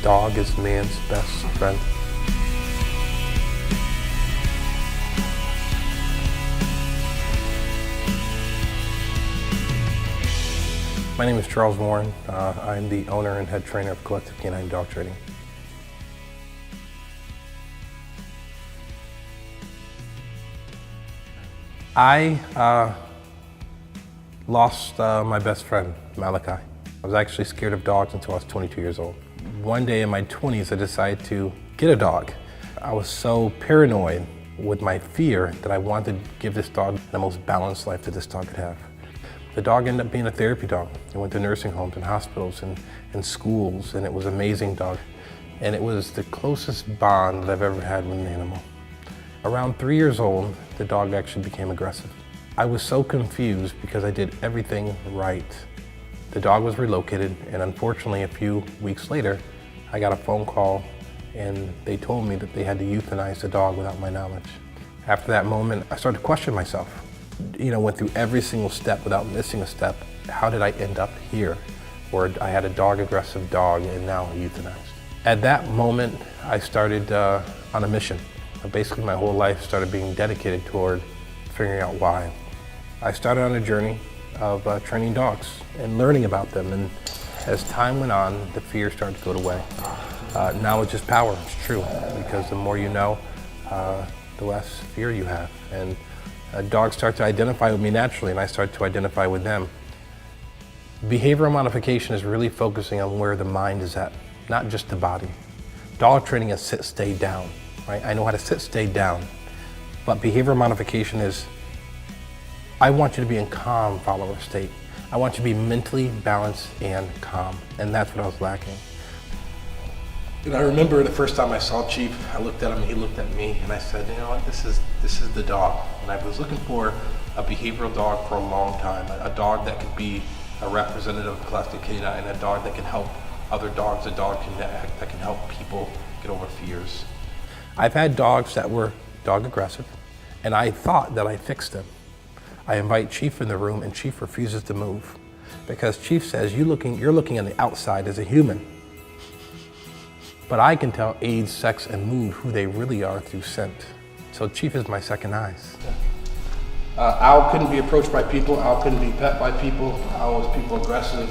dog is man's best friend. My name is Charles Warren. I'm the owner and head trainer of Collective Canine Dog Training. I lost my best friend, Malachi. I was actually scared of dogs until I was 22 years old. One day in my 20s, I decided to get a dog. I was so paranoid with my fear that I wanted to give this dog the most balanced life that this dog could have. The dog ended up being a therapy dog. It went to nursing homes and hospitals and schools, and it was an amazing dog. And it was the closest bond that I've ever had with an animal. Around 3 years old, the dog actually became aggressive. I was so confused because I did everything right. The dog was relocated, and unfortunately a few weeks later, I got a phone call and they told me that they had to euthanize the dog without my knowledge. After that moment, I started to question myself. Went through every single step without missing a step. How did I end up here, where I had a aggressive dog and now euthanized? At that moment, I started on a mission. Basically, my whole life started being dedicated toward figuring out why. I started on a journey of training dogs and learning about them, and as time went on, the fear started to go away. Knowledge is power, it's true, because the more you know, the less fear you have. And dogs start to identify with me naturally, and I start to identify with them. Behavioral modification is really focusing on where the mind is at, not just the body. Dog training is sit, stay, down, right? I know how to sit, stay, down. But behavioral modification is, I want you to be in calm follower state. I want you to be mentally balanced and calm, and that's what I was lacking. And I remember the first time I saw Chief, I looked at him, he looked at me, and I said, you know what, this is the dog. And I was looking for a behavioral dog for a long time, a dog that could be a representative of Collective Canine, and a dog that can help other dogs, a dog that can help people get over fears. I've had dogs that were dog aggressive, and I thought that I fixed them. I invite Chief in the room, and Chief refuses to move because Chief says, you're looking on the outside as a human. But I can tell age, sex, and mood who they really are through scent. So Chief is my second eyes. Al couldn't be approached by people. Al couldn't be pet by people. Al was people aggressive.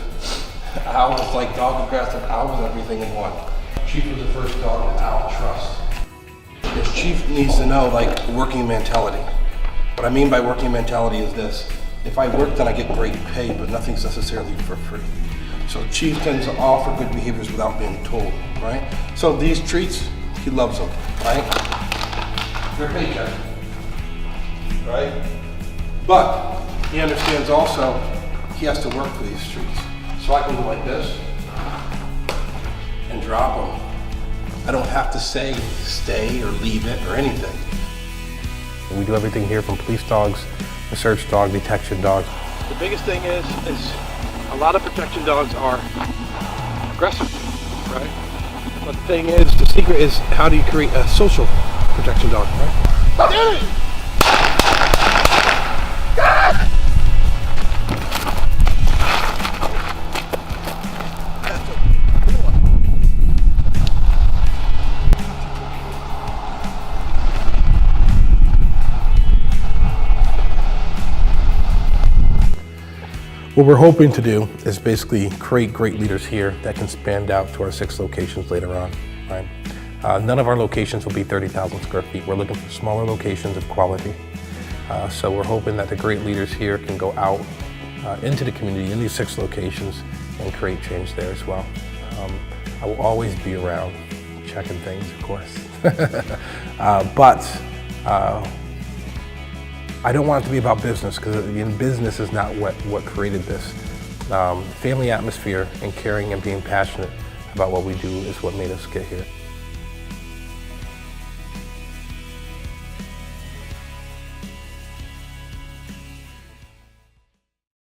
Al was like dog aggressive. Al was everything in one. Chief was the first dog that Al trusts. Because Chief needs to know, like, working mentality. What I mean by working mentality is this: if I work, then I get great pay, but nothing's necessarily for free. So Chief tends to offer good behaviors without being told, right? So these treats, he loves them, right? They're paycheck, right? But he understands also he has to work for these treats. So I can go like this and drop them. I don't have to say stay or leave it or anything. We do everything here from police dogs, research dog, detection dogs. The biggest thing is a lot of protection dogs are aggressive, right? But the thing is, the secret is, how do you create a social protection dog, right? I did it! What we're hoping to do is basically create great leaders here that can span out to our 6 locations later on, right? None of our locations will be 30,000 square feet. We're looking for smaller locations of quality. So we're hoping that the great leaders here can go out into the community in these 6 locations and create change there as well. I will always be around checking things, of course. But I don't want it to be about business, because business is not what created this. Family atmosphere and caring and being passionate about what we do is what made us get here.